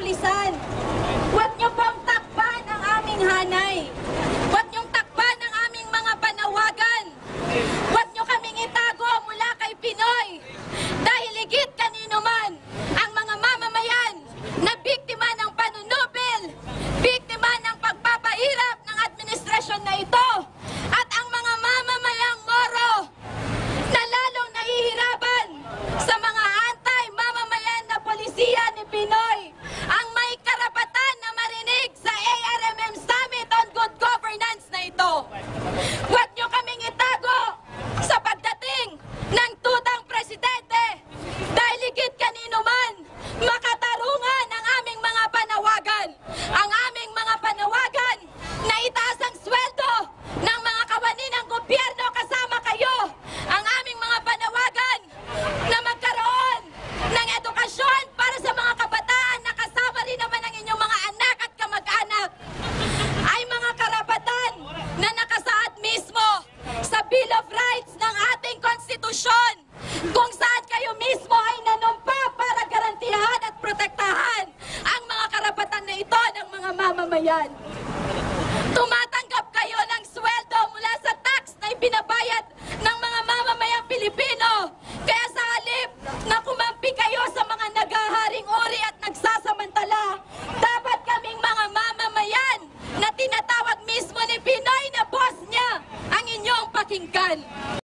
kapulisan. Huwag niyo pong takpan ang aming hanay. Huwag niyong takpan ang aming mga panawagan. Huwag niyo kaming itago mula kay Pinoy. Dahil higit kanino man ang mga mamamayan na biktima ng panunupil, biktima ng pagpapahirap ng administrasyon na ito, at ang mga mamamayang Moro na lalong nahihirapan sa mga anti-mamamayan na polisiya ni Pinoy, ang may karapatan na marinig sa ARMM Summit on Good Governance na ito. Huwag niyo kaming itago sa pagdating ng tutang presidente dahil higit kanino man makatarungan ang aming mga panawagan. Ang aming mga panawagan na itaas ang sweldo ng mga kawani ng gobyerno kasama kayo. Ang aming mga panawagan na magkaroon ng edukasyon para sa mga kabataan na kasama rin naman ang inyong mga anak at kamag-anak ay mga karapatan na nakasaad mismo sa Bill of Rights ng ating konstitusyon, kung saan kayo mismo ay nanumpa para garantihan at protektahan ang mga karapatan na ito ng mga mamamayan.